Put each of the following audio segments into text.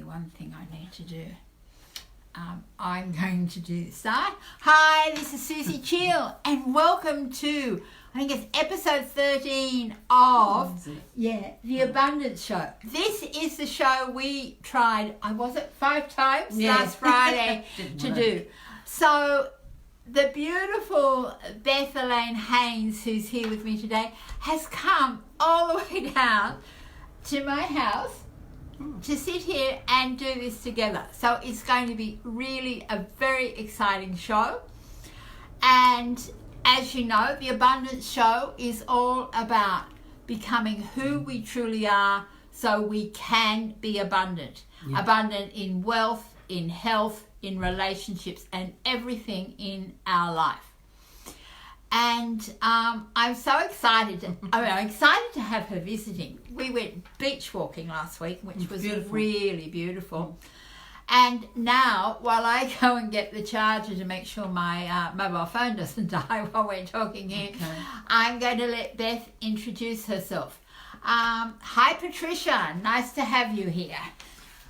one thing I need to do. I'm going to do this. Hi, this is Suzie Cheel, and welcome to, I think it's episode 13 of The Abundance Show. This is the show we tried, was it 5 times last Friday to do. So the beautiful Beth Elaine Haynes, who's here with me today, has come all the way down to my house to sit here and do this together. So it's going to be really a very exciting show. And as you know, the Abundance Show is all about becoming who we truly are so we can be abundant. Yeah. Abundant in wealth, in health, in relationships, and everything in our life. And I'm so excited. I'm excited to have her visiting. We went beach walking last week, which was really beautiful. And now, while I go and get the charger to make sure my mobile phone doesn't die while we're talking here, I'm going to let Beth introduce herself. Hi, Patricia. Nice to have you here.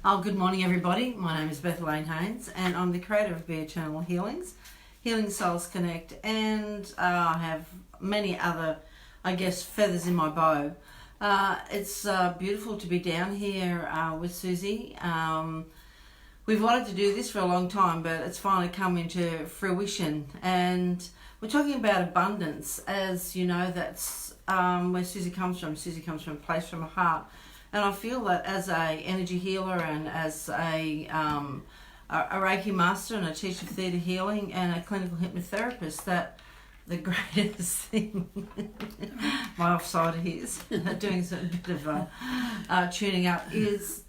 Oh, good morning, everybody. My name is Beth Elaine Haynes, and I'm the creator of Be Eternal Healings, Healing Souls Connect, and I have many other, feathers in my bow. It's beautiful to be down here with Suzie. We've wanted to do this for a long time, but it's finally come into fruition. And we're talking about abundance. As you know, that's where Suzie comes from. Suzie comes from a place from her heart. And I feel that as a energy healer and as a Reiki master and a teacher of theatre healing and a clinical hypnotherapist, that the greatest thing, my offside is doing a bit of tuning up, is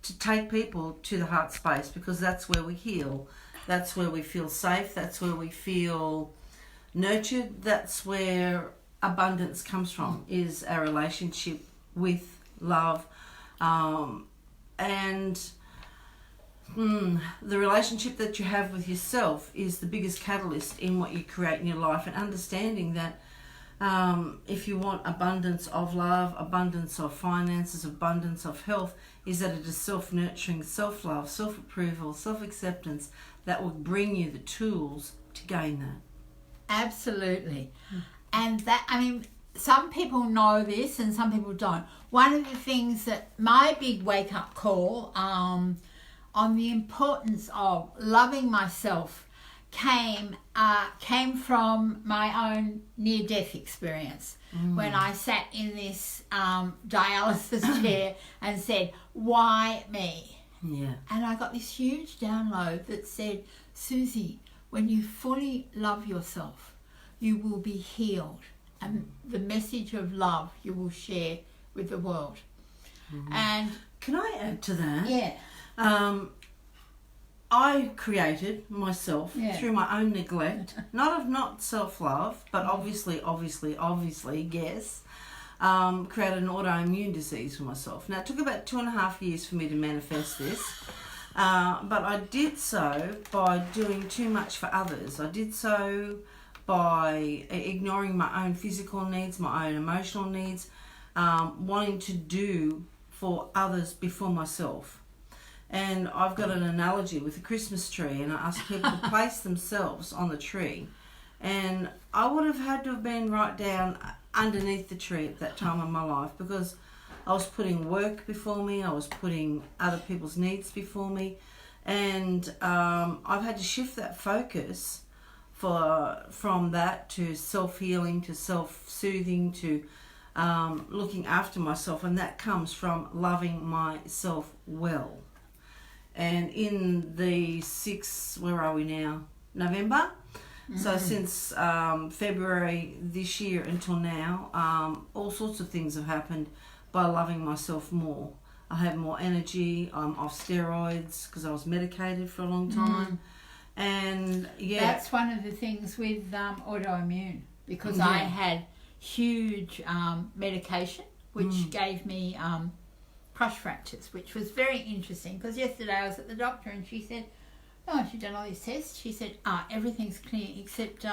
to take people to the heart space, because that's where we heal, that's where we feel safe, that's where we feel nurtured, that's where abundance comes from, is our relationship with love, and the relationship that you have with yourself is the biggest catalyst in what you create in your life. And understanding that if you want abundance of love, abundance of finances, abundance of health, is that it is self-nurturing, self-love, self-approval, self-acceptance that will bring you the tools to gain that. Absolutely. And that, some people know this and some people don't. One of the things that my big wake-up call on the importance of loving myself came from my own near-death experience. When I sat in this dialysis chair and said, why me? Yeah. And I got this huge download that said, Suzie, when you fully love yourself, you will be healed. And the message of love you will share with the world. And can I add to that? Yeah. I created myself through my own neglect, not self-love, but obviously, yes, created an autoimmune disease for myself. Now, it took about 2.5 years for me to manifest this, but I did so by doing too much for others. I did so by ignoring my own physical needs, my own emotional needs, wanting to do for others before myself. And I've got an analogy with a Christmas tree, and I ask people to place themselves on the tree. And I would have had to have been right down underneath the tree at that time of my life, because I was putting work before me, I was putting other people's needs before me, and I've had to shift that focus from that to self-healing, to self-soothing, to looking after myself, and that comes from loving myself well. And in the where are we now? November? So since February this year until now, all sorts of things have happened by loving myself more. I have more energy, I'm off steroids because I was medicated for a long time. And that's one of the things with autoimmune, because I had huge medication which gave me crush fractures, which was very interesting, because yesterday I was at the doctor and she said, she'd done all these tests. She said, everything's clear except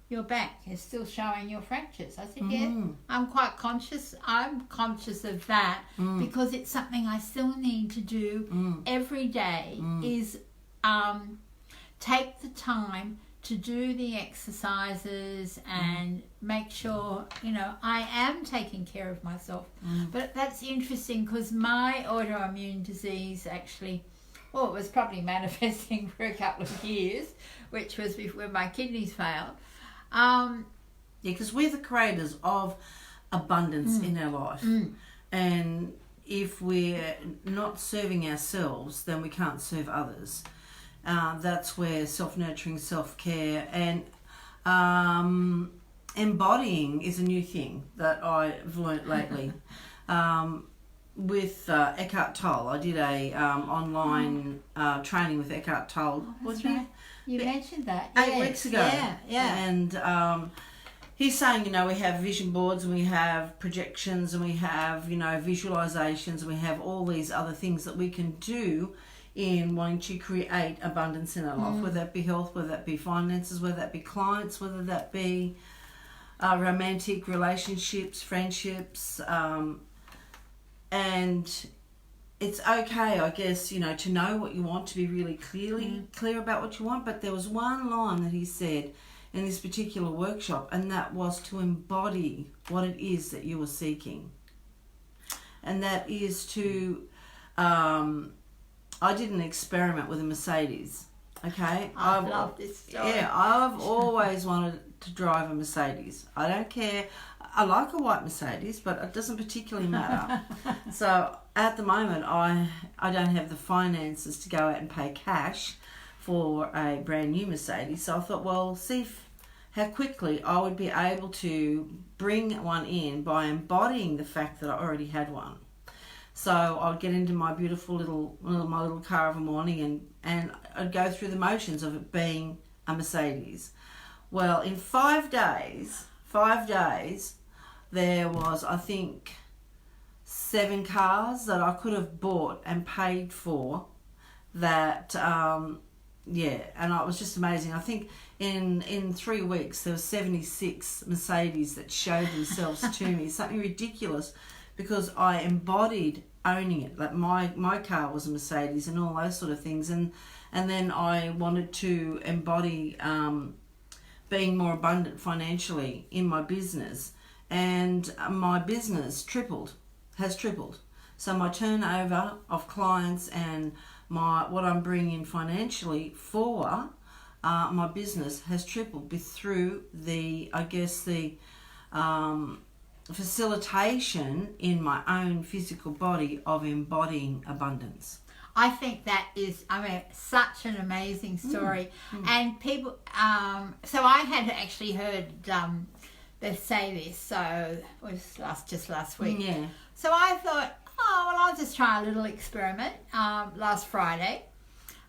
your back is still showing your fractures. I said, yeah, I'm quite conscious. I'm conscious of that because it's something I still need to do every day is take the time to do the exercises and make sure, I am taking care of myself. But that's interesting because my autoimmune disease actually, it was probably manifesting for a couple of years, which was before my kidneys failed. Because we're the creators of abundance in our life. And if we're not serving ourselves, then we can't serve others. That's where self-nurturing, self-care and embodying is a new thing that I've learnt lately. With Eckhart Tolle, I did a online training with Eckhart Tolle. You mentioned that 8 weeks ago. Yeah. And he's saying, we have vision boards and we have projections and we have, visualizations and we have all these other things that we can do in wanting to create abundance in our life, whether that be health, whether that be finances, whether that be clients, whether that be romantic relationships, friendships, and it's okay, I guess, to know what you want, to be really clear about what you want. But there was one line that he said in this particular workshop, and that was to embody what it is that you are seeking. And that is to, I did an experiment with a Mercedes, okay? I love this story. Yeah, I've always wanted to drive a Mercedes. I don't care. I like a white Mercedes, but it doesn't particularly matter. So at the moment, I don't have the finances to go out and pay cash for a brand new Mercedes. So I thought, well, see how quickly I would be able to bring one in by embodying the fact that I already had one. So I would get into my beautiful my little car of a morning and I'd go through the motions of it being a Mercedes. Well, in 5 days, there was, I think, 7 cars that I could have bought and paid for that, and it was just amazing. I think in 3 weeks there were 76 Mercedes that showed themselves to me. Something ridiculous because I embodied owning it. Like my car was a Mercedes and all those sort of things. And then I wanted to embody being more abundant financially in my business. And my business has tripled. So my turnover of clients and what I'm bringing in financially for my business has tripled through the facilitation in my own physical body of embodying abundance. I think that is, such an amazing story. And people, so I had actually heard Beth say this, so it was just last week. Yeah. So I thought, I'll just try a little experiment last Friday.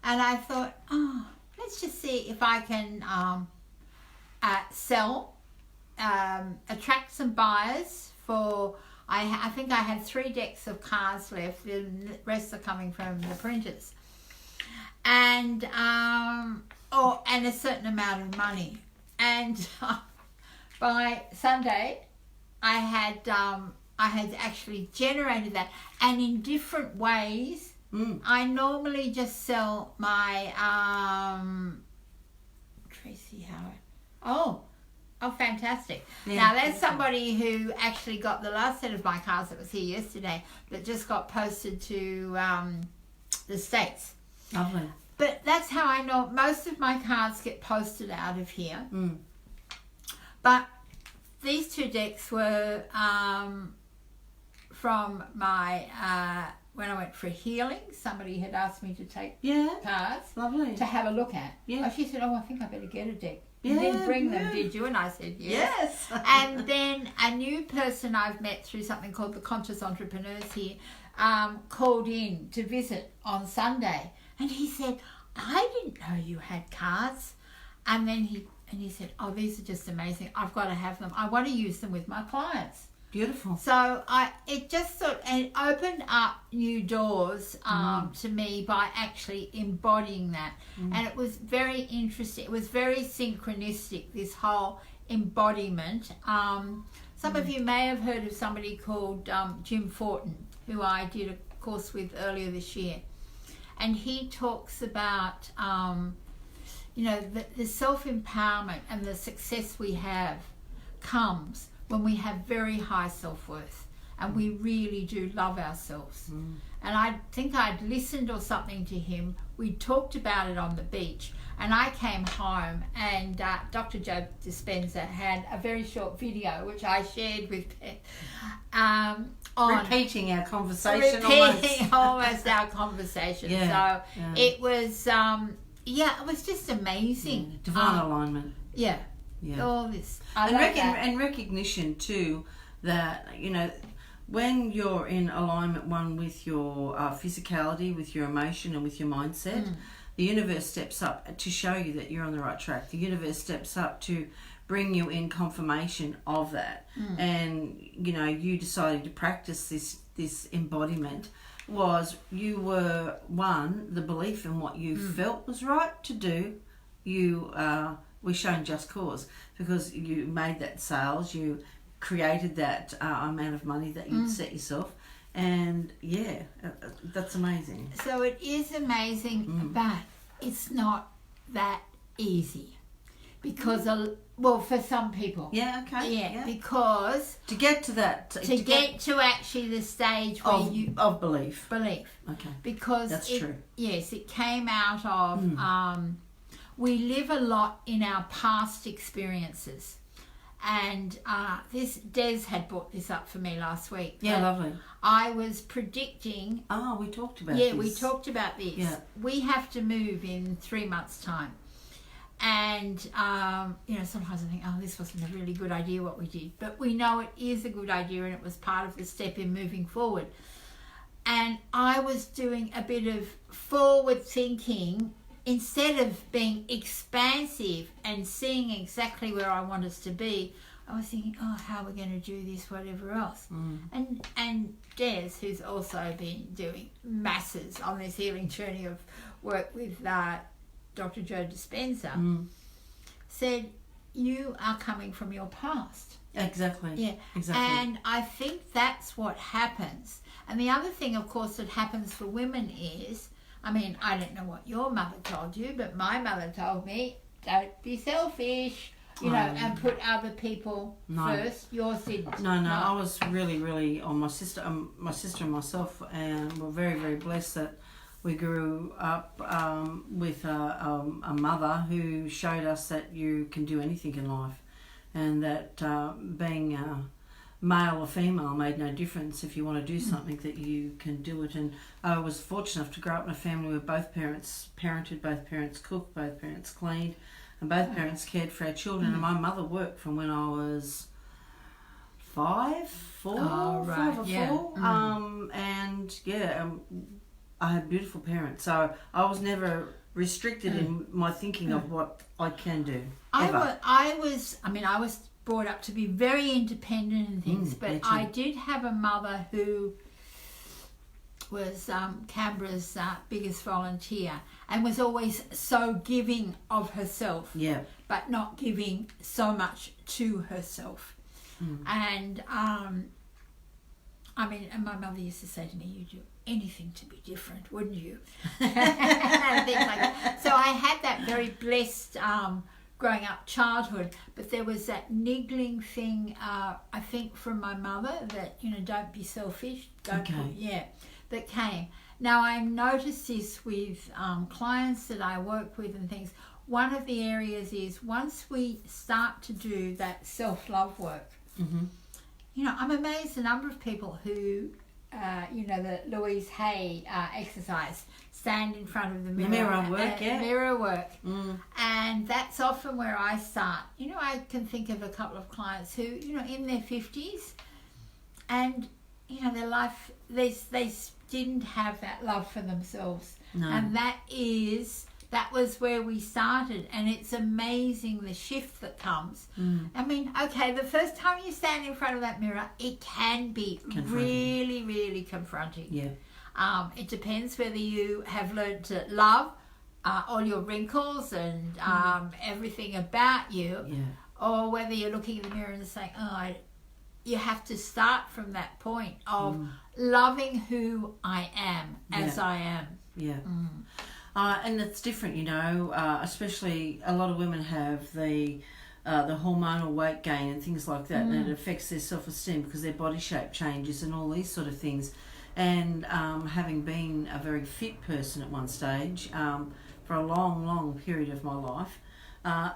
And I thought, let's just see if I can attract some buyers for, I think I had 3 decks of cards left, the rest are coming from the printers. And a certain amount of money. And by Sunday, I had actually generated that, and in different ways. I normally just sell my Tracy Howard. Oh, fantastic. Yeah. Now, there's somebody who actually got the last set of my cards that was here yesterday that just got posted to the States. Lovely. But that's how I know most of my cards get posted out of here. But these 2 decks were from my, when I went for healing, somebody had asked me to take cards to have a look at. Yeah. She said, I think I better get a deck. And then bring them, did you? And I said, yes. And then a new person I've met through something called the Conscious Entrepreneurs here called in to visit on Sunday. And he said, I didn't know you had cards. And then he said, these are just amazing. I've got to have them. I want to use them with my clients. Beautiful. So it just it opened up new doors to me by actually embodying that. And it was very interesting. It was very synchronistic, this whole embodiment. Some of you may have heard of somebody called Jim Fortin, who I did a course with earlier this year. And he talks about, the self-empowerment and the success we have comes when we have very high self-worth and we really do love ourselves. And I think I'd listened or something to him. We talked about it on the beach, and I came home and Dr. Joe Dispenza had a very short video which I shared with Beth, repeating our conversation almost our conversation. It was it was just amazing. Divine alignment. Yeah. All this. And recognition too that, when you're in alignment, one, with your physicality, with your emotion and with your mindset, the universe steps up to show you that you're on the right track. The universe steps up to bring you in confirmation of that. And, you deciding to practice this embodiment was you were, one, the belief in what you felt was right to do. You were shown just cause because you made that sales, you created that amount of money that you'd set yourself. And that's amazing. So it is amazing, but it's not that easy because, for some people. Yeah, okay. Yeah, because to get to that, to get to actually the stage where of belief. Okay. Because that's true. Yes, it came out of we live a lot in our past experiences. And this Des had brought this up for me last week. Yeah, lovely. I was predicting. We talked about this. Yeah, we talked about this. Yeah. We have to move in 3 months' time. And, sometimes I think, this wasn't a really good idea what we did. But we know it is a good idea and it was part of the step in moving forward. And I was doing a bit of forward thinking instead of being expansive and seeing exactly where I want us to be. I was thinking, how are we going to do this, whatever else. And Des, who's also been doing masses on this healing journey of work with Dr. Joe Dispenza, said, you are coming from your past. Exactly. Yeah. Exactly. And I think that's what happens. And the other thing, of course, that happens for women is, I don't know what your mother told you, but my mother told me, don't be selfish, and put other people first. Yours didn't. No. I was really, really on my sister and myself, and we're very, very blessed that we grew up with a mother who showed us that you can do anything in life, and that being male or female made no difference. If you want to do something, that you can do it. And I was fortunate enough to grow up in a family where both parents parented, both parents cooked, both parents cleaned, and both parents cared for our children. And my mother worked from when I was 5 or 4. I had beautiful parents, so I was never restricted in my thinking of what I can do. I was brought up to be very independent and things, but I did have a mother who was Canberra's biggest volunteer and was always so giving of herself, but not giving so much to herself. And and my mother used to say to me, you'd do anything to be different, wouldn't you? And things like that. So I had that very blessed growing up childhood, but there was that niggling thing, I think, from my mother that, don't be selfish, that came. Now, I noticed this with clients that I work with and things. One of the areas is once we start to do that self-love work, I'm amazed the number of people who, the Louise Hay exercise, stand in front of the mirror. Mirror work. And that's often where I start. I can think of a couple of clients who, in their 50s, and, their life, they didn't have that love for themselves. No. And that is that was where we started, and it's amazing the shift that comes. I mean, okay, the first time you stand in front of that mirror, it can be really, really confronting. Yeah. It depends whether you have learned to love all your wrinkles and everything about you, or whether you're looking in the mirror and saying, you have to start from that point of loving who I am as I am. Yeah. And it's different, you know, especially a lot of women have the hormonal weight gain and things like that, and it affects their self-esteem because their body shape changes and all these sort of things. And having been a very fit person at one stage for a long, long period of my life,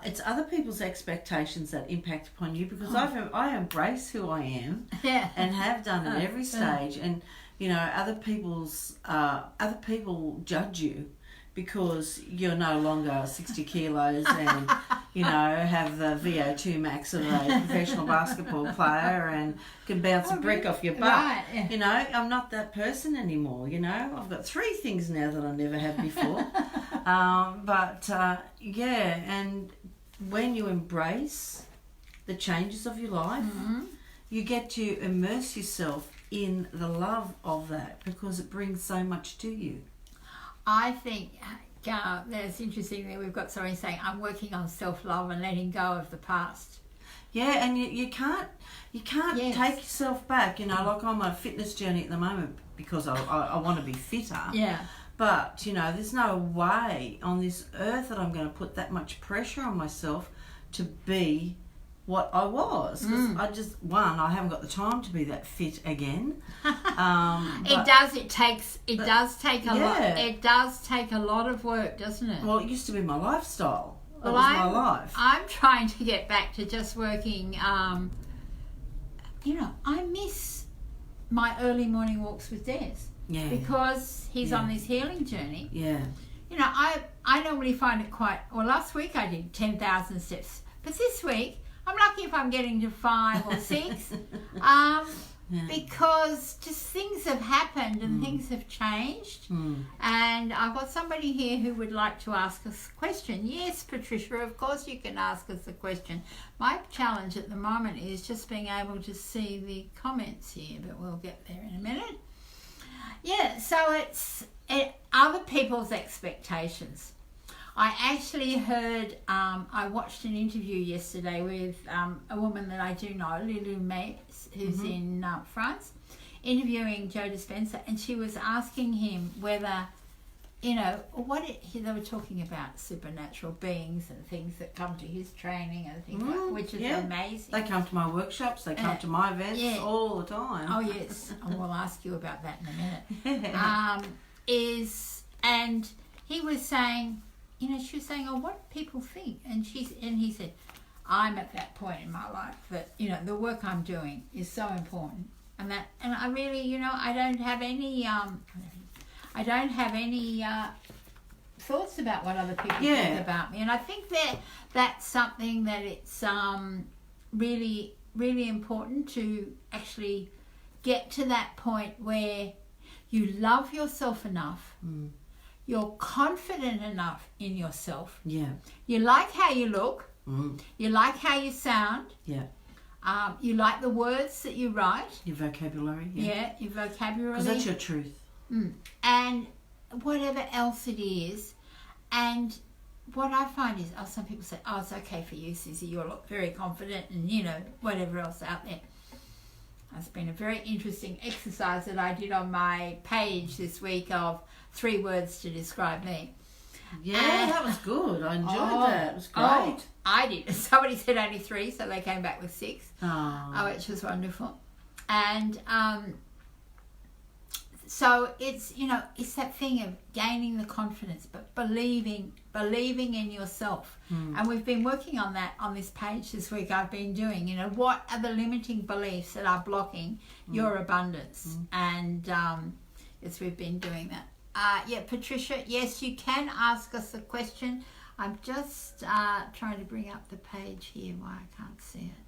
it's other people's expectations that impact upon you, because I embrace who I am and have done at every stage. And you know, other people judge you because you're no longer 60 kilos and you know, have the VO2 max of a professional basketball player and can bounce a brick off your butt. Right, yeah. You know, I'm not that person anymore. You know, I've got 3 things now that I never had before. Yeah, and when you embrace the changes of your life, you get to immerse yourself in the love of that, because it brings so much to you. I think that's interesting that we've got somebody saying, I'm working on self-love and letting go of the past. Yeah, and you can't take yourself back. You know, like I'm on a fitness journey at the moment because I want to be fitter. Yeah. But, you know, there's no way on this earth that I'm going to put that much pressure on myself to be what I was. Because I haven't got the time to be that fit again. It does take a lot of work, doesn't it? Well, it used to be my lifestyle. It was my life. I'm trying to get back to just working. You know, I miss my early morning walks with Des. Yeah. Because he's on this healing journey. Yeah. You know, I normally find it last week I did 10,000 steps. But this week, I'm lucky if I'm getting to 5 or 6. Because just things have happened and things have changed. And I've got somebody here who would like to ask us a question. Yes, Patricia, of course you can ask us a question. My challenge at the moment is just being able to see the comments here, but we'll get there in a minute. Yeah, so it's other people's expectations. I actually heard, I watched an interview yesterday with a woman that I do know, Lulu May, who's in France, interviewing Joe Dispenza, and she was asking him whether, you know, they were talking about supernatural beings and things that come to his training and things like, which is amazing. They come to my workshops, they come to my events all the time. Oh yes, and we'll ask you about that in a minute. And he was saying, you know, she was saying, oh, what do people think? And he said, I'm at that point in my life that, you know, the work I'm doing is so important, and I really, you know, I don't have any thoughts about what other people think about me, and I think that's something that it's really, really important to actually get to that point where you love yourself enough. You're confident enough in yourself. Yeah. You like how you look. You like how you sound. Yeah. You like the words that you write. Your vocabulary. Yeah, your vocabulary. Because that's your truth. And whatever else it is. And what I find is, some people say, oh, it's okay for you, Susie. You look very confident and, you know, whatever else out there. It's been a very interesting exercise that I did on my page this week of 3 words to describe me. Yeah, that was good. I enjoyed that. It was great. I did. Somebody said only 3, so they came back with 6. Which was wonderful. And so it's, you know, it's that thing of gaining the confidence, but believing in yourself. And we've been working on that on this page this week. I've been doing, you know, what are the limiting beliefs that are blocking your abundance? And yes, we've been doing that. Patricia, yes, you can ask us a question. I'm just trying to bring up the page here. Why I can't see it.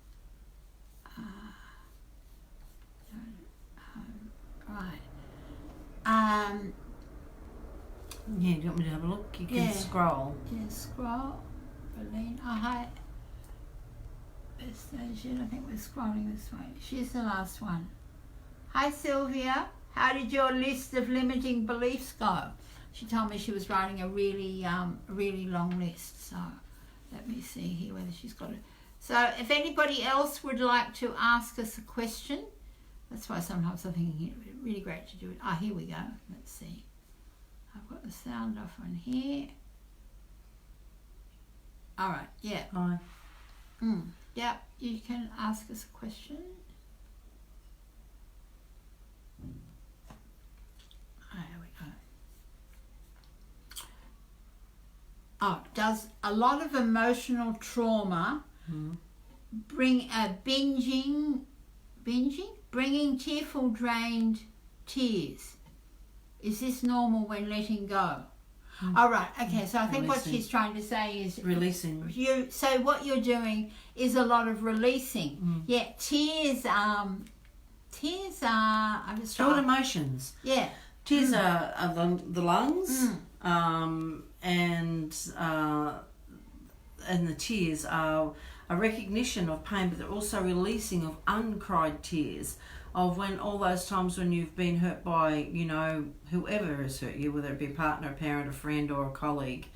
Right. Yeah, do you want me to have a look? You can scroll. Yeah, scroll. Berlin. Oh, hi. Station. I think we're scrolling this way. She's the last one. Hi, Sylvia. How did your list of limiting beliefs go? She told me she was writing a really long list. So let me see here whether she's got it. So if anybody else would like to ask us a question, that's why sometimes I'm thinking it would be really great to do it. Ah, here we go. Let's see. I've got the sound off on here. All right. Yeah. Hi. Yeah, you can ask us a question. There we go. Oh, does a lot of emotional trauma bring bringing tearful, drained tears? Is this normal when letting go? All right. Okay. So I think what she's trying to say is releasing. So what you're doing is a lot of releasing. Yeah. Tears are. I'm just stored emotions. Yeah. Tears are the lungs, and the tears are a recognition of pain, but they're also releasing of uncried tears. Of when all those times when you've been hurt by, whoever has hurt you, whether it be a partner, a parent, a friend, or a colleague,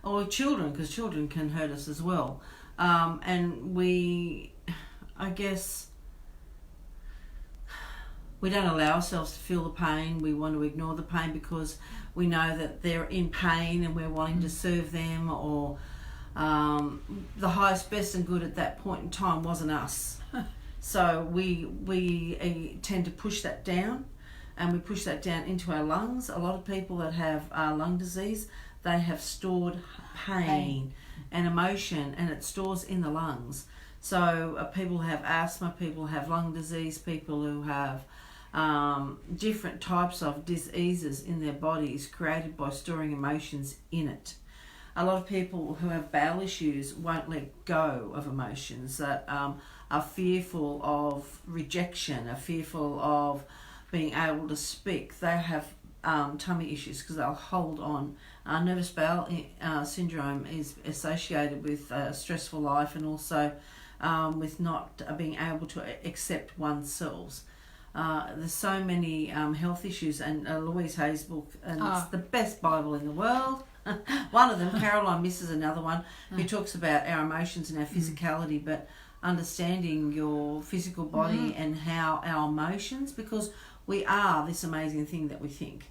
or children, because children can hurt us as well. And I guess, we don't allow ourselves to feel the pain. We want to ignore the pain because we know that they're in pain and we're wanting to serve them, or the highest, best and good at that point in time wasn't us. So we tend to push that down, and we push that down into our lungs. A lot of people that have lung disease, they have stored pain and emotion, and it stores in the lungs. So people who have asthma, people who have lung disease, people who have different types of diseases in their bodies created by storing emotions in it. A lot of people who have bowel issues won't let go of emotions, that are fearful of rejection, are fearful of being able to speak. They have tummy issues because they'll hold on. Nervous bowel syndrome is associated with a stressful life, and also with not being able to accept oneself. There's so many health issues, and Louise Hay's book, and it's the best Bible in the world. One of them, Caroline Miss, is another one, who talks about our emotions and our physicality, but understanding your physical body and how our emotions, because we are this amazing thing that we think.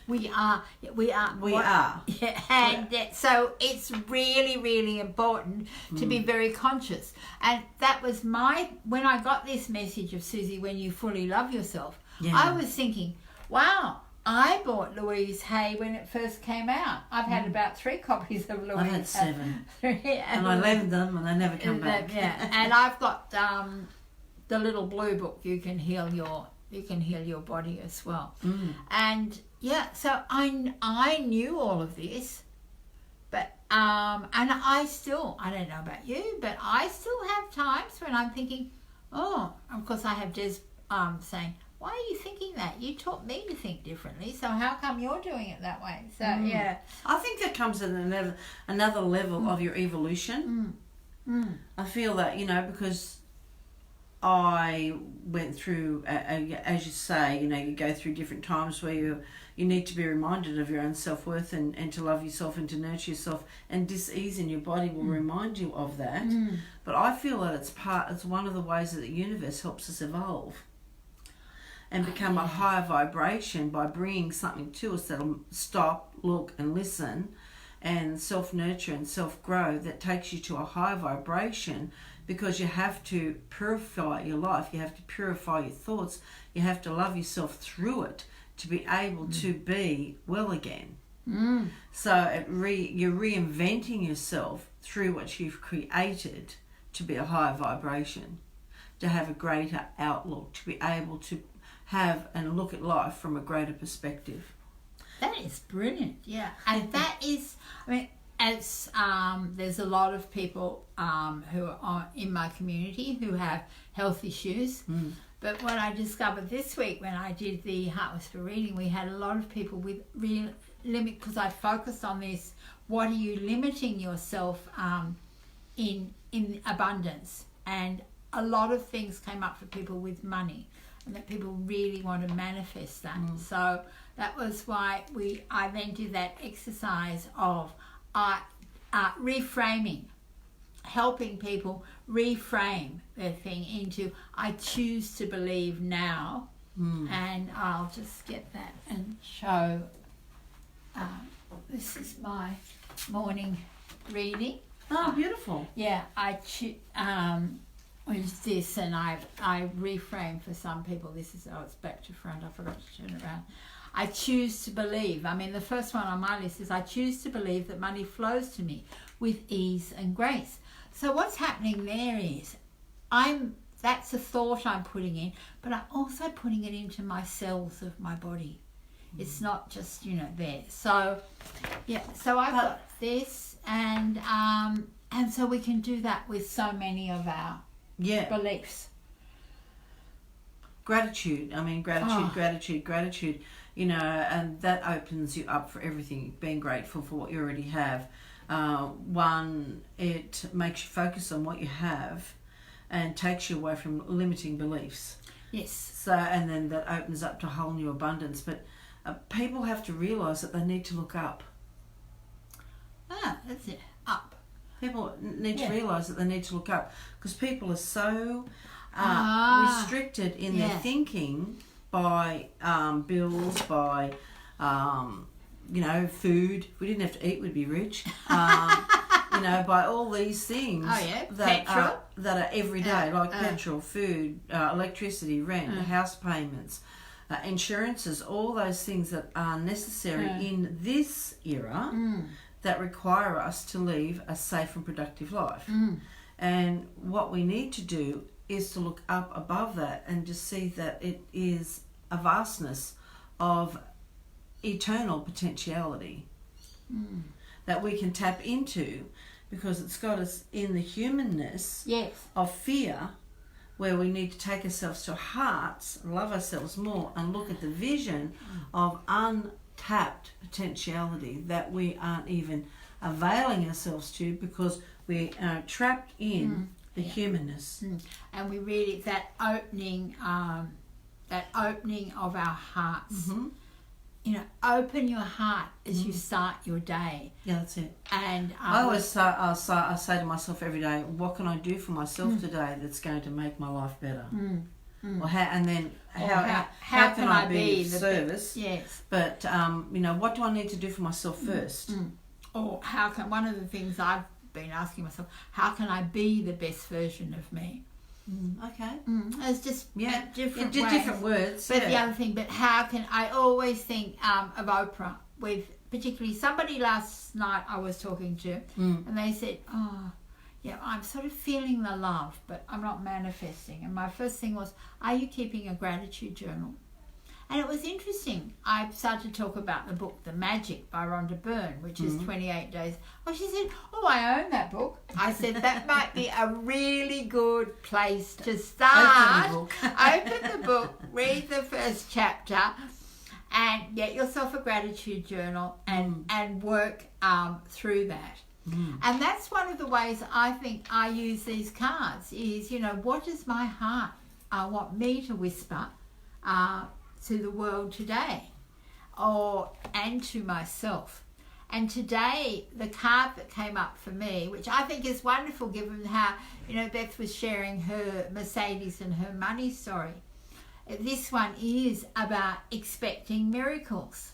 We are. Yeah, and so it's really, really important to be very conscious. And that was when I got this message of Suzie, when you fully love yourself, I was thinking, wow, I bought Louise Hay when it first came out. I've had about 3 copies of Louise Hay. I've had 7. and I lent them and they never come back. Yeah, and I've got the little blue book, You Can Heal Your Body as well. And so I knew all of this, but and I don't know about you, but I still have times when I'm thinking, of course I have Des saying, why are you thinking that? You taught me to think differently, so how come you're doing it that way? So yeah, I think that comes at another level of your evolution. I feel that, because I went through, as you say, you go through different times where you need to be reminded of your own self-worth and to love yourself and to nurture yourself, and dis-ease in your body will remind you of that. But I feel that it's one of the ways that the universe helps us evolve and become a higher vibration by bringing something to us that'll stop, look and listen and self-nurture and self-grow, that takes you to a higher vibration, because you have to purify your life, you have to purify your thoughts, you have to love yourself through it to be able to be well again. So you're reinventing yourself through what you've created to be a higher vibration, to have a greater outlook, to be able to have and look at life from a greater perspective. That is brilliant, yeah. And that is, as there's a lot of people who are in my community who have health issues. But what I discovered this week when I did the Heart Whisper reading, we had a lot of people with real limit, because I focused on this, what are you limiting yourself in abundance? And a lot of things came up for people with money, and that people really want to manifest that. So that was why I then did that exercise of reframing, helping people reframe their thing into, I choose to believe now. And I'll just get that and show. This is my morning reading. Oh, beautiful. Yeah, with this, and I reframe for some people. This is, it's back to front. I forgot to turn it around. I choose to believe. I mean, the first one on my list is, I choose to believe that money flows to me with ease and grace. So what's happening there is, that's a thought I'm putting in, but I'm also putting it into my cells of my body. It's not just, there. So, yeah, so I've got this, and so we can do that with so many of our beliefs. Gratitude. Gratitude. And that opens you up for everything. Being grateful for what you already have. It makes you focus on what you have, and takes you away from limiting beliefs. Yes. So, and then that opens up to a whole new abundance. But people have to realise that they need to look up. That's it. Up. People need to realise that they need to look up, because people are so restricted in their thinking by bills, by food. If we didn't have to eat, we'd be rich. By all these things that are everyday, like petrol, food, electricity, rent, house payments, insurances, all those things that are necessary in this era that require us to live a safe and productive life. And what we need to do is to look up above that and just see that it is a vastness of eternal potentiality that we can tap into, because it's got us in the humanness of fear, where we need to take ourselves to our hearts, love ourselves more, and look at the vision of untapped potentiality that we aren't even availing ourselves to, because we are trapped in the humanness. And we really, that opening of our hearts. Open your heart as you start your day. Yeah, that's it. And I always say to myself every day, what can I do for myself today that's going to make my life better? Or how can I be of service? Yes. But what do I need to do for myself first? Or one of the things I've been asking myself, how can I be the best version of me? Okay. It's just different words. But the other thing, how can I always think of Oprah, with particularly somebody last night I was talking to, and they said, I'm sort of feeling the love, but I'm not manifesting. And my first thing was, are you keeping a gratitude journal? And it was interesting. I started to talk about the book The Magic by Rhonda Byrne, which is 28 days. Well, she said, I own that book. I said, that might be a really good place to start. Open the book, read the first chapter, and get yourself a gratitude journal and work through that. And that's one of the ways I think I use these cards is, what does my heart want me to whisper to the world today, and to myself. And today, the card that came up for me, which I think is wonderful given how, Beth was sharing her Mercedes and her money story. This one is about expecting miracles.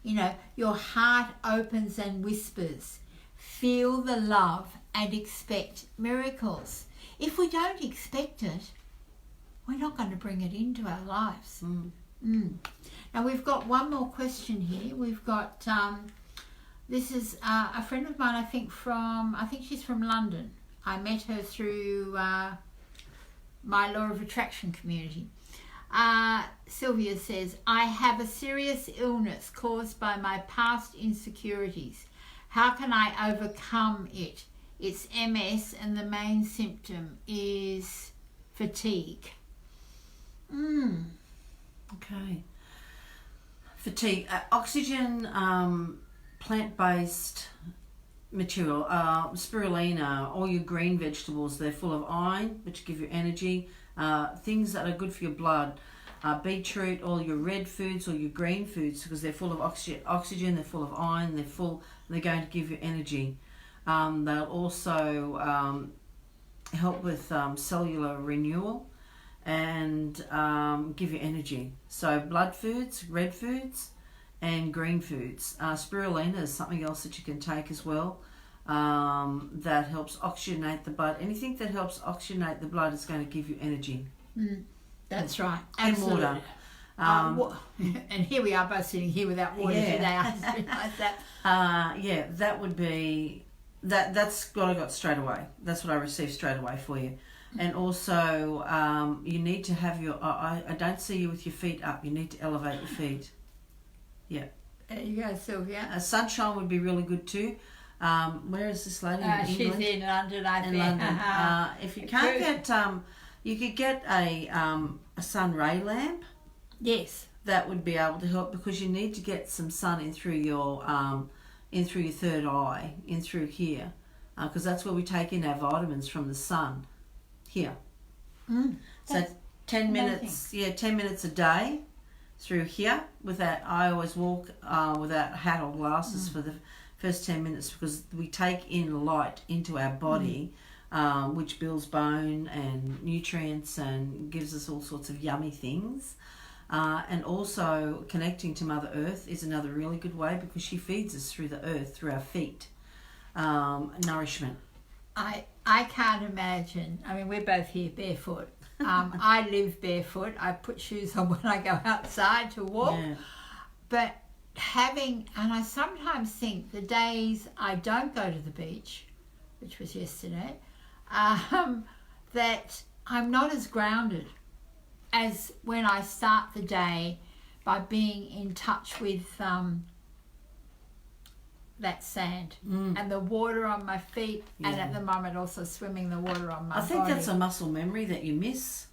Your heart opens and whispers. Feel the love and expect miracles. If we don't expect it, we're not going to bring it into our lives. Now we've got one more question here. We've got, this is a friend of mine, I think she's from London. I met her through my Law of Attraction community. Sylvia says, I have a serious illness caused by my past insecurities. How can I overcome it? It's MS and the main symptom is fatigue. Okay. Fatigue. Oxygen, plant-based material, spirulina, all your green vegetables, they're full of iron, which give you energy. Things that are good for your blood. Beetroot, all your red foods or your green foods, because they're full of oxygen, they're full of iron, they're going to give you energy. They'll also help with cellular renewal and give you energy. So blood foods, red foods, and green foods. Spirulina is something else that you can take as well. That helps oxygenate the blood. Anything that helps oxygenate the blood is going to give you energy. That's right. And water. And here we are both sitting here without water today. I just realised that. That would be that's what I got straight away. That's what I received straight away for you. And also, you need to have your. I don't see you with your feet up. You need to elevate your feet. Yeah. There you go, Sylvia. Sunshine would be really good too. Where is this lady? In she's England? in London, I think. In London. If you can't get, you could get a sun ray lamp. Yes. That would be able to help, because you need to get some sun in through your third eye, in through here, because that's where we take in our vitamins from the sun. Here. So 10 minutes. Yeah, 10 minutes a day through here. I always walk without hat or glasses for the first 10 minutes, because we take in light into our body, which builds bone and nutrients and gives us all sorts of yummy things. And also connecting to Mother Earth is another really good way, because she feeds us through the earth, through our feet. Nourishment. I can't imagine. I mean, we're both here barefoot. I live barefoot. I put shoes on when I go outside to walk. Yeah. But and I sometimes think the days I don't go to the beach, which was yesterday, that I'm not as grounded as when I start the day by being in touch with that sand and the water on my feet, and at the moment also swimming the water on my body. I think that's a muscle memory that you miss.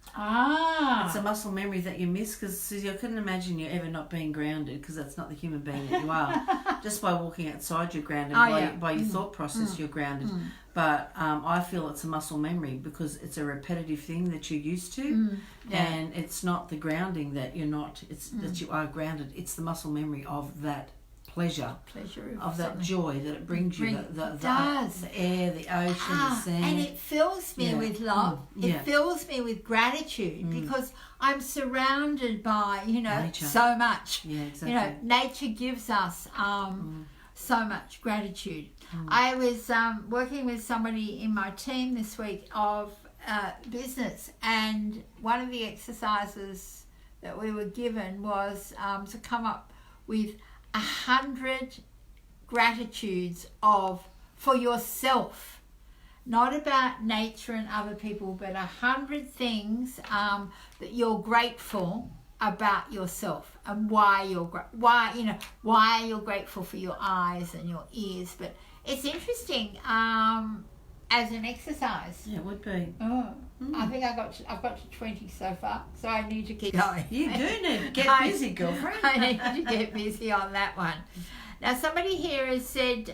It's a muscle memory that you miss, because Suzie, I couldn't imagine you ever not being grounded, because that's not the human being that you are. Just by walking outside you're grounded, by your thought process you're grounded. But I feel it's a muscle memory, because it's a repetitive thing that you're used to, and it's not the grounding that you're not, it's that you are grounded. It's the muscle memory of that pleasure of that joy that it brings you, the air, the ocean, the sand. And it fills me with love. It fills me with gratitude, because I'm surrounded by, nature. So much. Yeah, exactly. Nature gives us so much gratitude. I was working with somebody in my team this week of business, and one of the exercises that we were given was to come up with 100 gratitudes for yourself, not about nature and other people, but 100 things that you're grateful about yourself, and why you're grateful for your eyes and your ears. But it's interesting as an exercise. Yeah, it would be. I think I've got to 20 so far, so I need to keep going. You do need to get busy, girlfriend. I need to get busy on that one. Now, somebody here has said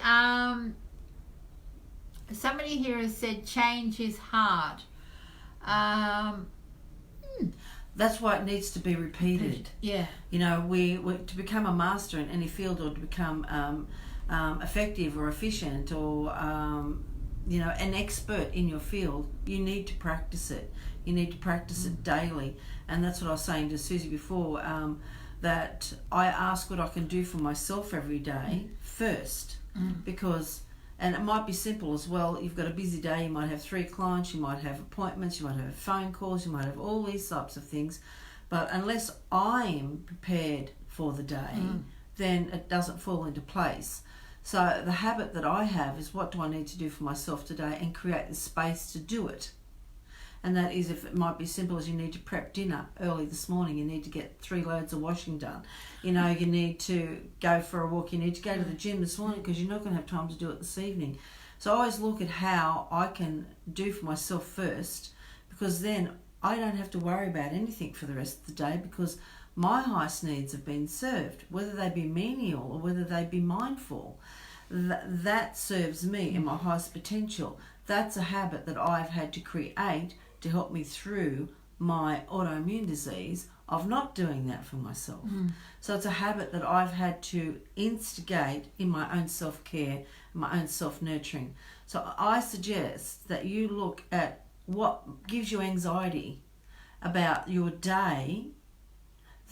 change is hard. That's why it needs to be repeated. Yeah. We to become a master in any field, or to become effective or efficient, or an expert in your field, you need to practice it. You need to practice it daily. And that's what I was saying to Suzie before, that I ask what I can do for myself every day first, because, and it might be simple as well. You've got a busy day, you might have 3 clients, you might have appointments, you might have phone calls, you might have all these types of things. But unless I am prepared for the day, then it doesn't fall into place. So the habit that I have is, what do I need to do for myself today, and create the space to do it. And that is, if it might be simple as you need to prep dinner early this morning, you need to get 3 loads of washing done. You need to go for a walk, you need to go to the gym this morning, because you're not going to have time to do it this evening. So I always look at how I can do for myself first, because then I don't have to worry about anything for the rest of the day, because my highest needs have been served, whether they be menial or whether they be mindful. That serves me in my highest potential. That's a habit that I've had to create to help me through my autoimmune disease of not doing that for myself. So it's a habit that I've had to instigate in my own self-care, my own self-nurturing. So I suggest that you look at what gives you anxiety about your day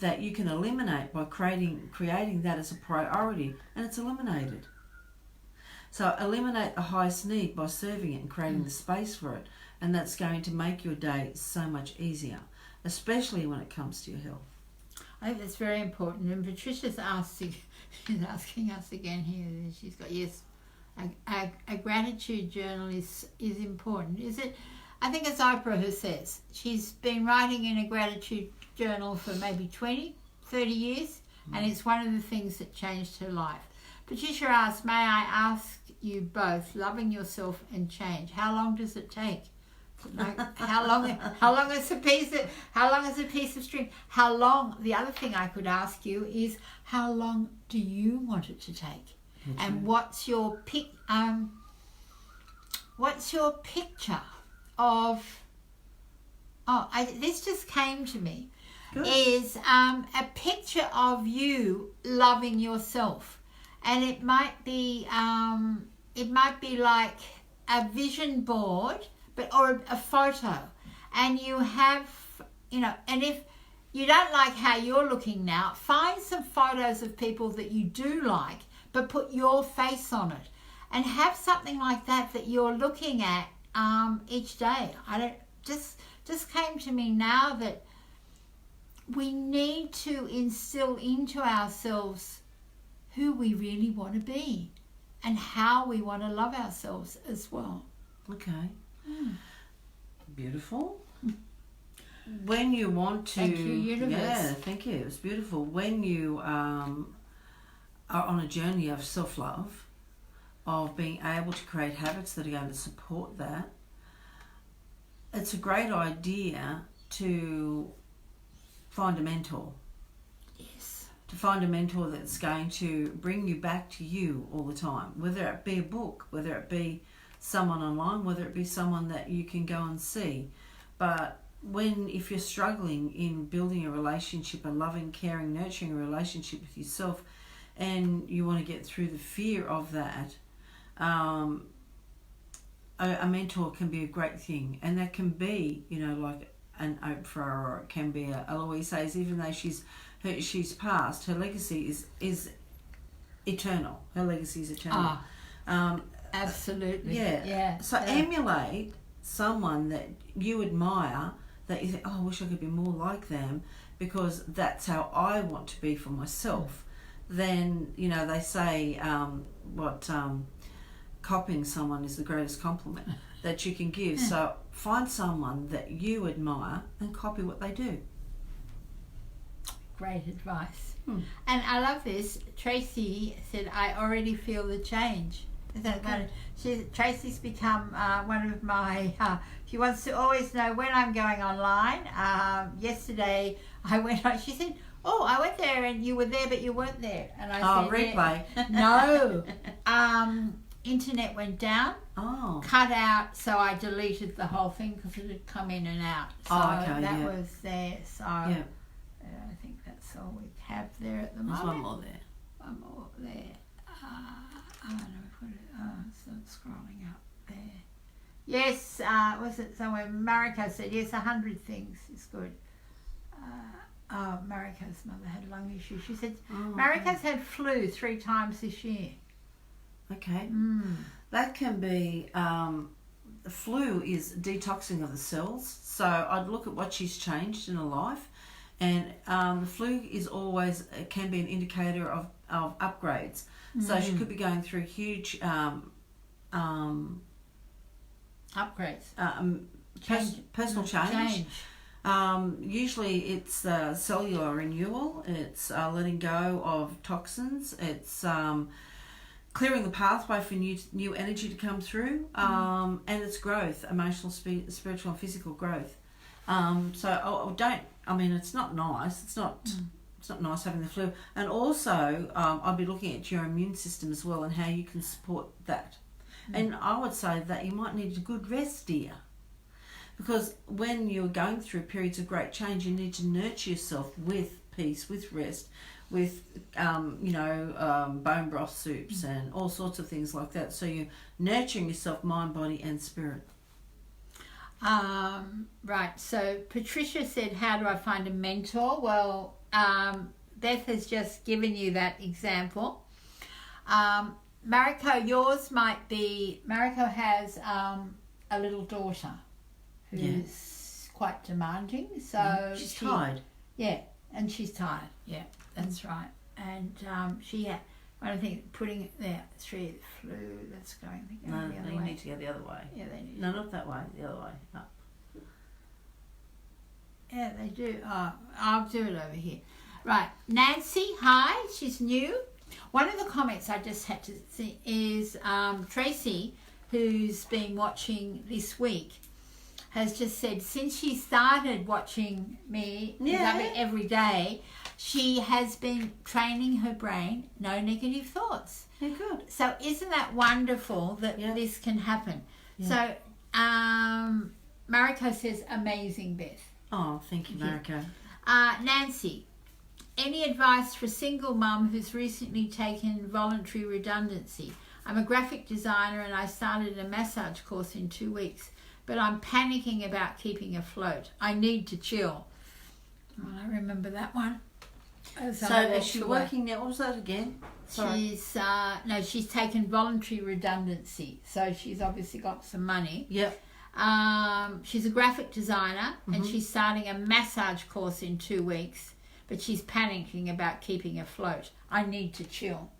that you can eliminate by creating that as a priority, and it's eliminated. So eliminate the highest need by serving it and creating the space for it, and that's going to make your day so much easier, especially when it comes to your health. I think that's very important. And Patricia's asking us again here. She's got, yes, a gratitude journal is important. Is it? I think as Oprah says, she's been writing in a gratitude journal for maybe 20, 30 years, and it's one of the things that changed her life. Patricia asks, may I ask you both, loving yourself and change, how long does it take? Like, how long is a piece of string? How long? The other thing I could ask you is, how long do you want it to take? That's and right. what's your picture of? This just came to me. Good. Is a picture of you loving yourself, and it might be like a vision board, or a photo, and you have, and if you don't like how you're looking now, find some photos of people that you do like, but put your face on it, and have something like that you're looking at each day. Just came to me now that we need to instill into ourselves who we really want to be and how we want to love ourselves as well. Okay. Beautiful. When you want to... Thank you, universe. Yeah, thank you. It's beautiful. When you are on a journey of self-love, of being able to create habits that are going to support that, it's a great idea to find a mentor. Yes. To find a mentor that's going to bring you back to you all the time, whether it be a book, whether it be someone online, whether it be someone that you can go and see. But if you're struggling in building a relationship, a loving, caring, nurturing relationship with yourself, and you want to get through the fear of that, a mentor can be a great thing. And that can be, like an Oprah, or it can be a Louise Hayes. Even though she's passed, her legacy is eternal. Her legacy is eternal. Absolutely. Yeah. So emulate someone that you admire, that you think, I wish I could be more like them, because that's how I want to be for myself. Then, they say copying someone is the greatest compliment that you can give. So find someone that you admire and copy what they do. Great advice. And I love this. Tracy said, I already feel the change. Tracy's become one of my, she wants to always know when I'm going online. Yesterday I went on, she said, I went there and you were there but you weren't there. And I said, replay. No. Internet went down, cut out, so I deleted the whole thing because it had come in and out. So that was there. So I think that's all we have there at the moment. There's one more there. One more there. I don't know, put it, it's not scrolling up there. Yes, was it somewhere? Marika said, yes, 100 things is good. Marika's mother had lung issues. She said, Marika's had flu 3 times this year. Okay. That can be, the flu is detoxing of the cells. So I'd look at what she's changed in her life. And the flu is always, it can be an indicator of upgrades. So she could be going through huge upgrades, personal change. Usually it's cellular renewal. It's letting go of toxins. It's clearing the pathway for new energy to come through. And it's growth, emotional, spiritual, and physical growth. It's not nice. It's not It's not nice having the flu. And also, I'll be looking at your immune system as well and how you can support that. And I would say that you might need a good rest, dear. Because when you're going through periods of great change, you need to nurture yourself with peace, with rest, with, bone broth soups and all sorts of things like that. So you're nurturing yourself, mind, body and spirit. Right. So Patricia said, how do I find a mentor? Well, Beth has just given you that example. Mariko, yours might be, Mariko has a little daughter who's quite demanding. So she's tired. Yeah, and she's tired. Yeah, that's right. And she had, I don't think putting it there, the flu, that's going the other way. You need to go the other way. Yeah, they need. No, not that way, the other way. Up. Yeah, they do. Oh, I'll do it over here. Right, Nancy, hi, she's new. One of the comments I just had to see is Tracy, who's been watching this week, has just said since she started watching me every day, she has been training her brain, no negative thoughts. Yeah, good. So isn't that wonderful that this can happen? Yeah. So Mariko says, amazing, Beth. Oh, thank you, Mariko. Nancy, any advice for a single mum who's recently taken voluntary redundancy? I'm a graphic designer and I started a massage course in 2 weeks, but I'm panicking about keeping afloat. I need to chill. Oh, I remember that one. So is she working now? What was that again? Sorry. She's taken voluntary redundancy, so she's obviously got some money. Yep. She's a graphic designer and she's starting a massage course in 2 weeks, but she's panicking about keeping afloat. I need to chill.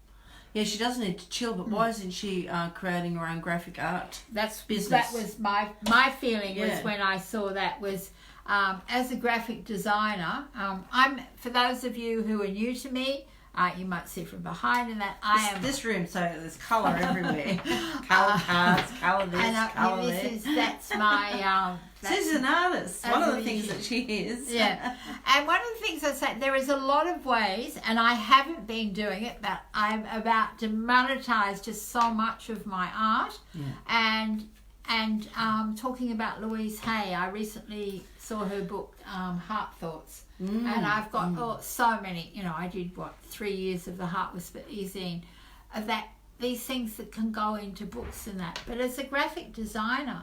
Yeah, she does need to chill, but why isn't she creating her own graphic art business? That was my feeling was when I saw that was as a graphic designer. I'm, for those of you who are new to me, you might see from behind in that I am this room, so there's colour everywhere. Colour cards, colour this, colour that. That's my. She's an artist. One of the things that she is. Yeah, and one of the things I say, there is a lot of ways, and I haven't been doing it, but I'm about to monetize just so much of my art. Yeah. And talking about Louise Hay, I recently saw her book, Heart Thoughts. And I've got so many, I did 3 years of the Heart Whisper e-zine, that these things that can go into books and that. But as a graphic designer,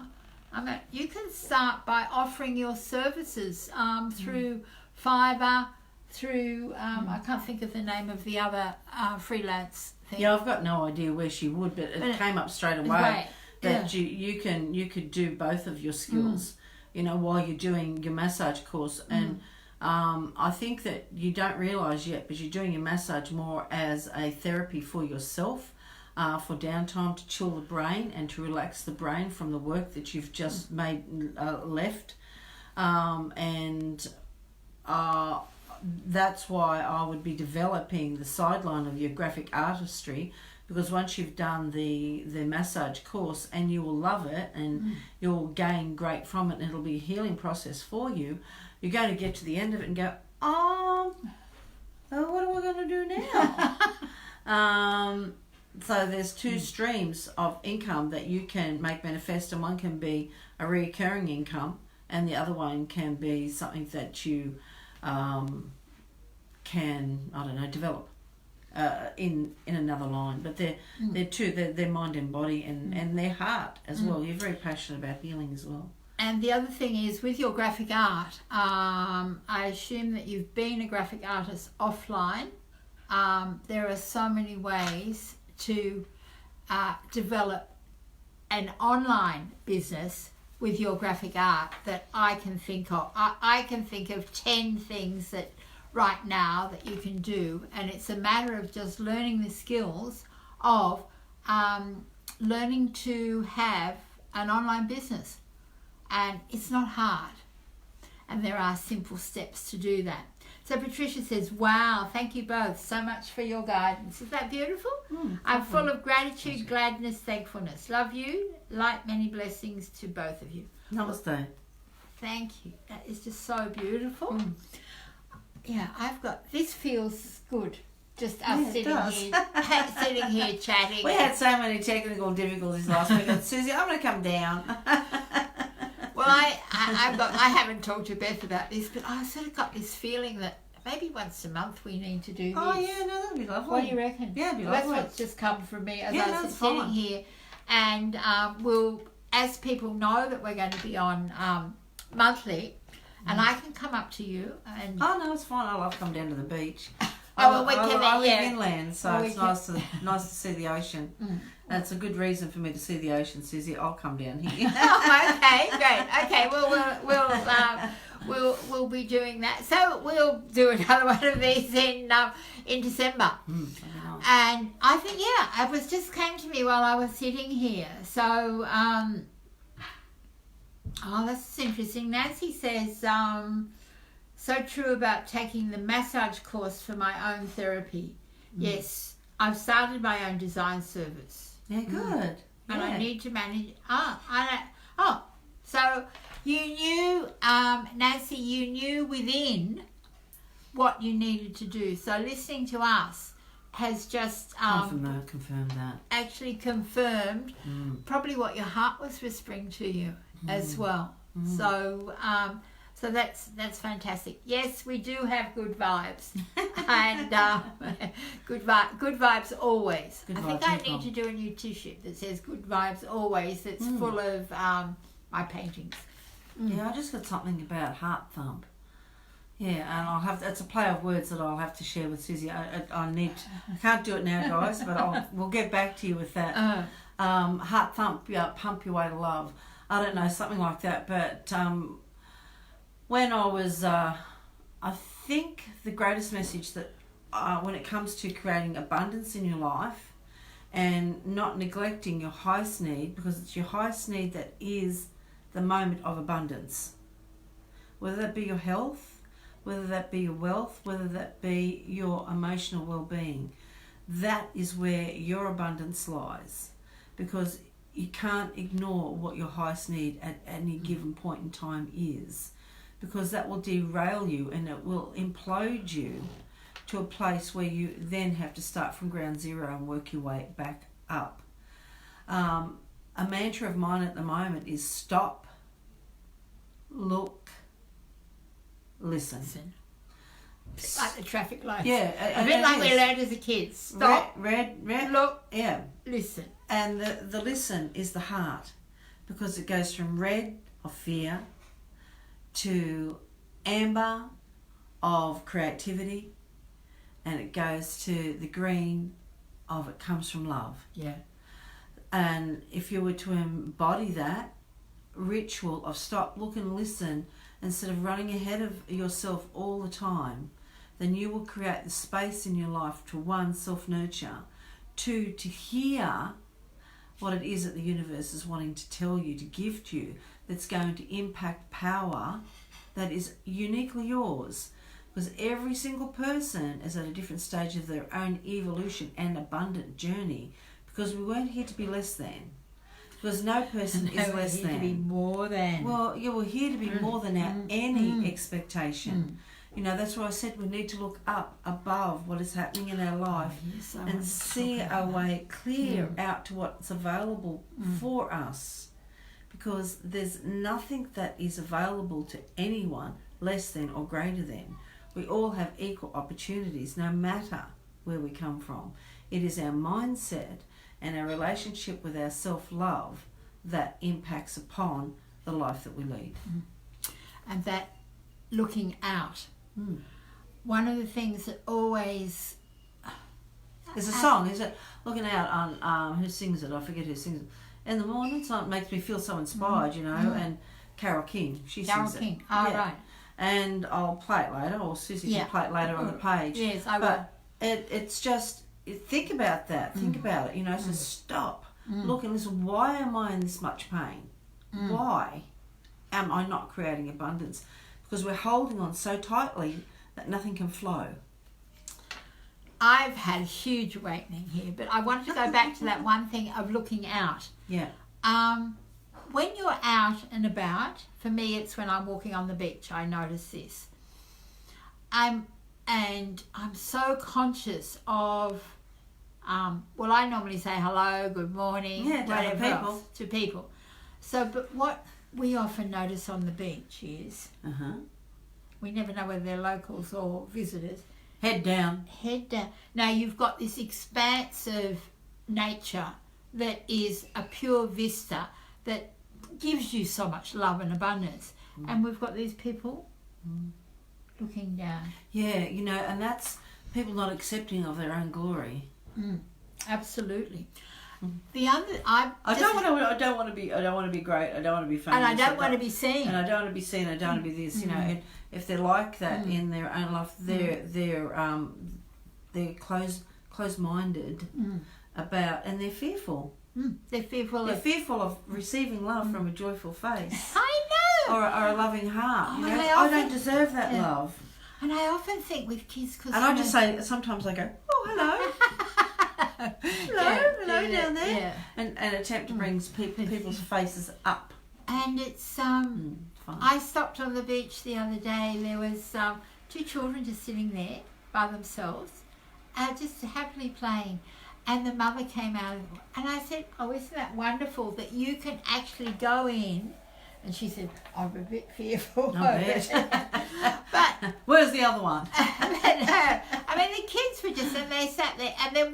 you can start by offering your services through Fiverr, through I can't think of the name of the other freelance thing. Yeah, I've got no idea where she would, but it came up straight away that you could do both of your skills, while you're doing your massage course. And I think that you don't realise yet, but you're doing your massage more as a therapy for yourself, for downtime, to chill the brain and to relax the brain from the work that you've just made left. That's why I would be developing the sideline of your graphic artistry, because once you've done the massage course, and you will love it and you'll gain great from it and it'll be a healing process for you, you're going to get to the end of it and go, what am I going to do now? So there's two streams of income that you can make manifest, and one can be a recurring income and the other one can be something that you can, develop in another line. But they're two, they're mind and body and their heart as well. You're very passionate about healing as well. And the other thing is, with your graphic art, I assume that you've been a graphic artist offline. There are so many ways to develop an online business with your graphic art that I can think of. I can think of 10 things that right now that you can do, and it's a matter of just learning the skills of learning to have an online business. And it's not hard, and there are simple steps to do that. So Patricia says, wow, thank you both so much for your guidance. Is that beautiful? I'm full of gratitude, gladness, thankfulness. Love you. Light, many blessings to both of you. Namaste. Thank you. That is just so beautiful. this feels good. Just us sitting here chatting. We had so many technical difficulties last week. Suzie, I'm going to come down. Well, I haven't talked to Beth about this, but I sort of got this feeling that maybe once a month we need to do this. Oh, yeah, no, that'd be lovely. What do you reckon? Yeah, it'd be That's lovely. what's just come from me as Yeah, I was that's sitting fine. here. And we'll, as people know that we're going to be on monthly, and I can come up to you and... Oh, no, it's fine. I love to come down to the beach. I live inland, so it's nice to see the ocean. That's a good reason for me to see the ocean, Suzie. I'll come down here. Oh, okay, great. Okay, well, we'll be doing that. So we'll do another one of these in December. And I think, it was just came to me while I was sitting here. So, that's interesting. Nancy says, so true about taking the massage course for my own therapy. Yes, I've started my own design service. Yeah, good. And I need to manage. So you knew, Nancy, you knew within what you needed to do. So listening to us has just confirmed that. Actually confirmed probably what your heart was whispering to you as well. So so that's fantastic. Yes, we do have good vibes, and good vibes always. I think I need to do a new T-shirt that says "Good Vibes Always." That's full of my paintings. Yeah, I just got something about heart thump. Yeah, and it's a play of words that I'll have to share with Suzie. I can't do it now, guys, but we'll get back to you with that. Heart thump, pump your way to love. I don't know, something like that, but. When I was, I think the greatest message that when it comes to creating abundance in your life and not neglecting your highest need, because it's your highest need that is the moment of abundance. Whether that be your health, whether that be your wealth, whether that be your emotional well-being, that is where your abundance lies. Because you can't ignore what your highest need at any given point in time is. Because that will derail you and it will implode you to a place where you then have to start from ground zero and work your way back up. A mantra of mine at the moment is stop, look, listen. Like the traffic lights. Yeah. A bit like we learned as a kid. Stop, red, look, listen. And the listen is the heart, because it goes from red of fear to amber of creativity, and it goes to the green of it comes from love. Yeah. And if you were to embody that ritual of stop, look and listen, instead of running ahead of yourself all the time, then you will create the space in your life to 1, self-nurture, 2, to hear what it is that the universe is wanting to tell you, to gift you, that's going to impact power that is uniquely yours. Because every single person is at a different stage of their own evolution and abundant journey. Because we weren't here to be less than. Because no person is less than. We're here to be more than. Well, yeah, we're here to be more than our any expectation. You know, that's why I said we need to look up above what is happening in our life and see our way clear out to what's available for us. Because there's nothing that is available to anyone less than or greater than. We all have equal opportunities, no matter where we come from. It is our mindset and our relationship with our self-love that impacts upon the life that we lead. And that looking out. One of the things that always... There's a song, is it? Looking out on, who sings it? I forget who sings it. In the morning, it makes me feel so inspired, you know, and Carole King, she sings it. Carole King, right. And I'll play it later, or Suzie can play it later on the page. Yes, I will. It's just, think about that, think about it, you know, so stop, look and listen, why am I in this much pain? Why am I not creating abundance? Because we're holding on so tightly that nothing can flow. I've had a huge awakening here, but I wanted to go back to that one thing of looking out. Yeah. When you're out and about, for me it's when I'm walking on the beach, I notice this. and I'm so conscious of, well, I normally say hello, good morning, whatever else to people. So, but what we often notice on the beach is we never know whether they're locals or visitors. Head down. Head down. Now you've got this expanse of nature that is a pure vista that gives you so much love and abundance. And we've got these people looking down. Yeah, you know, and that's people not accepting of their own glory. Absolutely. The other, I don't want to be great. I don't want to be famous. And I don't want to be seen. And I don't want to be seen. I don't want to be this. You know, and if they're like that in their own life, they're close-minded about, and they're fearful. They're fearful of receiving love from a joyful face. I know. Or a loving heart. You know, I don't deserve that love. And I often think with kids, and I just say, sometimes I go, oh, hello. hello down there. And attempt to bring people's faces up. And it's, I stopped on the beach the other day. There was 2 children just sitting there by themselves, just happily playing. And the mother came out, and I said, oh, isn't that wonderful that you can actually go in? And she said, I'm a bit fearful. But where's the other one? I mean, the kids were just, and they sat there, and then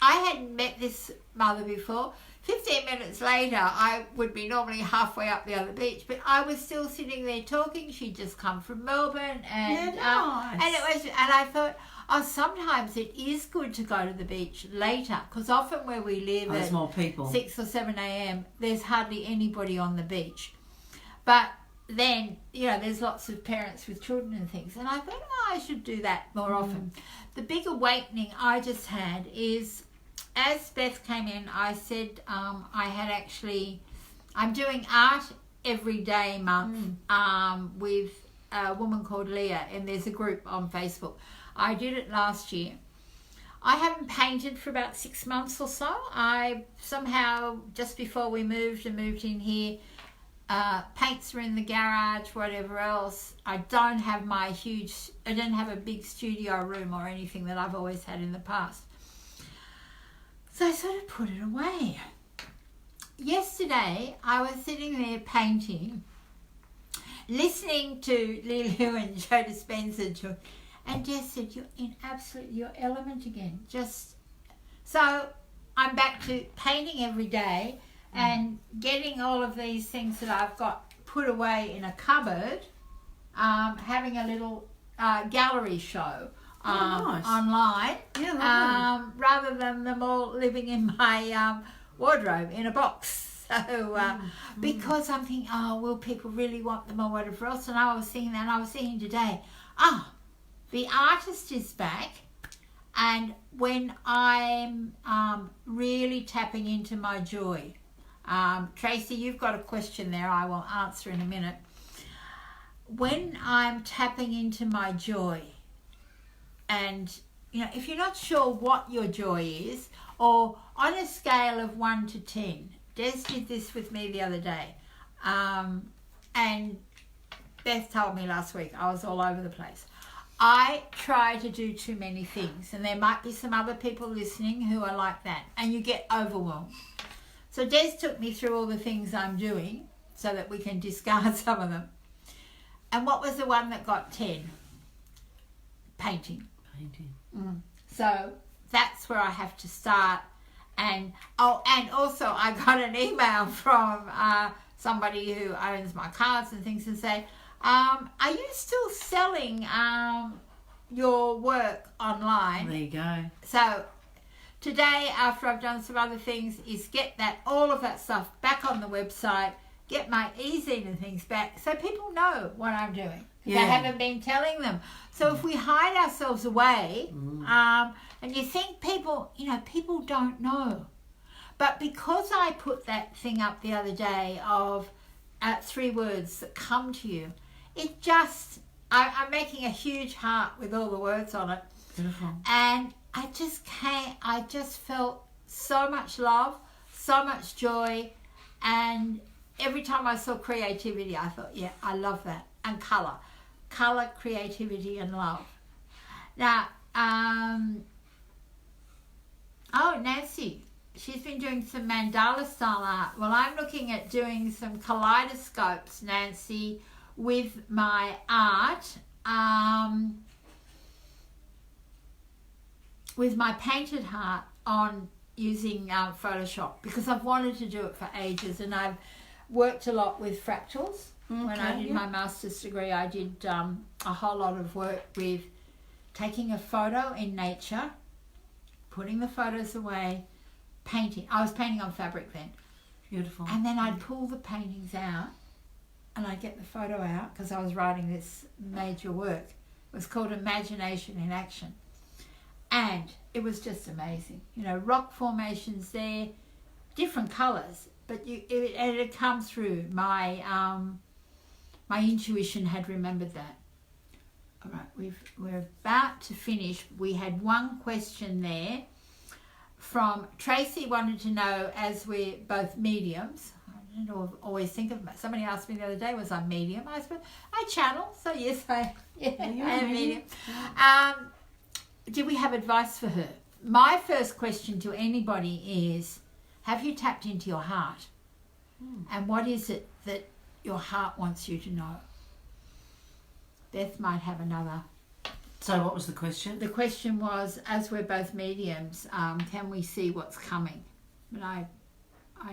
I hadn't met this mother before. 15 minutes later, I would be normally halfway up the other beach, but I was still sitting there talking. She'd just come from Melbourne, and nice. and I thought, oh, sometimes it is good to go to the beach later, because often where we live there's more people. 6 or 7 a.m, there's hardly anybody on the beach. But then, you know, there's lots of parents with children and things, and I thought, oh, I should do that more often. The big awakening I just had is, as Beth came in, I said I'm doing art every day month with a woman called Leah, and there's a group on Facebook. I did it last year. I haven't painted for about 6 months or so. I somehow, just before we moved in here, paints were in the garage, whatever else. I don't have a big studio room or anything that I've always had in the past. So I sort of put it away. Yesterday, I was sitting there painting, listening to Lulu and Joe Dispenza, and Jess said, you're in your element again. So I'm back to painting every day and getting all of these things that I've got put away in a cupboard, having a little gallery show nice. Online, lovely. rather than them all living in my wardrobe in a box. So because I'm thinking, oh, will people really want them or whatever else? And I was thinking that, and I was thinking today, the artist is back, and when I'm really tapping into my joy. Tracy, you've got a question there I will answer in a minute. When I'm tapping into my joy, and you know, if you're not sure what your joy is, or on a scale of 1 to 10, Des did this with me the other day, and Beth told me last week I was all over the place. I try to do too many things, and there might be some other people listening who are like that, and you get overwhelmed. So Des took me through all the things I'm doing so that we can discard some of them. And what was the one that got 10? Painting. So that's where I have to start. And also I got an email from somebody who owns my cards and things, and say, are you still selling your work online? There you go. So today, after I've done some other things, is get all of that stuff back on the website, get my e-zine and things back, so people know what I'm doing. Yeah. I haven't been telling them. So if we hide ourselves away, and you think people don't know. But because I put that thing up the other day of 3 words that come to you, it just, I'm making a huge heart with all the words on it. Beautiful. And I just felt so much love, so much joy, and every time I saw creativity, I thought, yeah, I love that. And colour, creativity and love. Now, Nancy, she's been doing some mandala style art. Well, I'm looking at doing some kaleidoscopes, Nancy, with my art, with my painted heart on using Photoshop, because I've wanted to do it for ages, and I've worked a lot with fractals. When I did my master's degree, I did a whole lot of work with taking a photo in nature, putting the photos away, painting. I was painting on fabric then. Beautiful. And then I'd pull the paintings out and I'd get the photo out, because I was writing this major work. It was called Imagination in Action. And it was just amazing. You know, rock formations there, different colours, but it had come through. My intuition had remembered that. All right, we're about to finish. We had one question there from Tracy. Wanted to know, as we're both mediums, I don't always think of, somebody asked me the other day, was I medium? I said, I channel, so yes, I am medium. Do we have advice for her? My first question to anybody is, have you tapped into your heart? And what is it that your heart wants you to know? Beth might have another. So what was the question? The question was, as we're both mediums, can we see what's coming? But I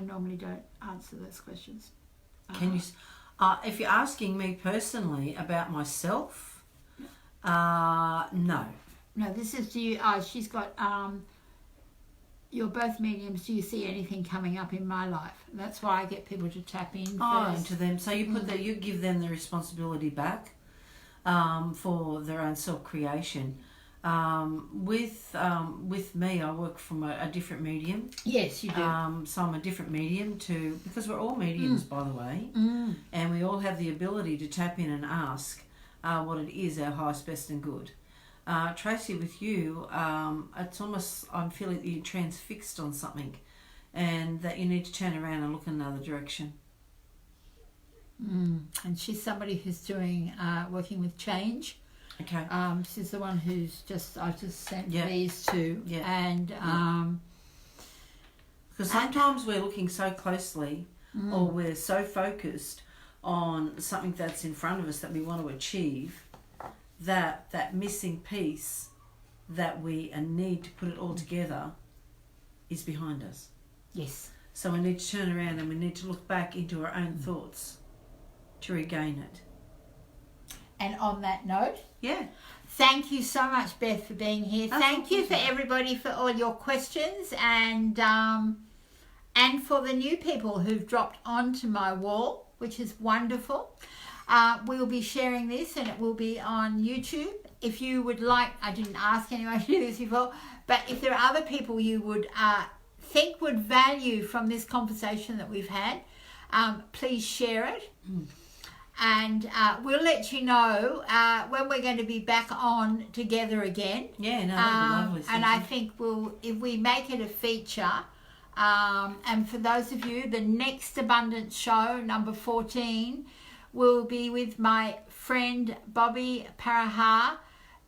normally don't answer those questions. Can you? If you're asking me personally about myself, no. No, this is, do you, she's got, you're both mediums, do you see anything coming up in my life? And that's why I get people to tap in first. Into them. So you put you give them the responsibility back for their own self-creation. With me, I work from a different medium. Yes, you do. So I'm a different medium because we're all mediums, by the way, and we all have the ability to tap in and ask what it is, our highest, best and good. Tracy, with you, it's almost, I'm feeling that you're transfixed on something and that you need to turn around and look in another direction. And she's somebody who's doing working with change. Okay. She's the one who's I've just sent these to. Yeah. And because sometimes we're looking so closely or we're so focused on something that's in front of us that we want to achieve, that missing piece that we need to put it all together is behind us. Yes. So we need to turn around and we need to look back into our own thoughts to regain it. And on that note, thank you so much, Beth, for being here. Thank you for everybody for all your questions, and for the new people who've dropped onto my wall, which is wonderful. We'll be sharing this and it will be on YouTube. If you would like, I didn't ask anyone to do this before, but if there are other people you would think would value from this conversation that we've had, please share it. And we'll let you know when we're going to be back on together again. Yeah, no, that'd be lovely. And I think if we make it a feature, and for those of you, the next Abundance show, number 14, will be with my friend Bobby Parahar,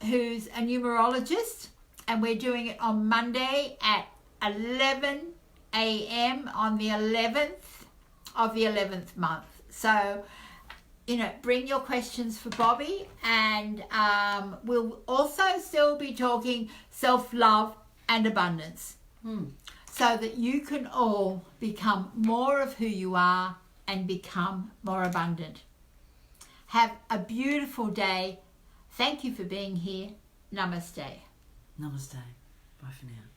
who's a numerologist, and we're doing it on Monday at 11 a.m. on the 11th of the 11th month. So, bring your questions for Bobby, and we'll also still be talking self-love and abundance, so that you can all become more of who you are and become more abundant. Have a beautiful day. Thank you for being here. Namaste. Namaste. Bye for now.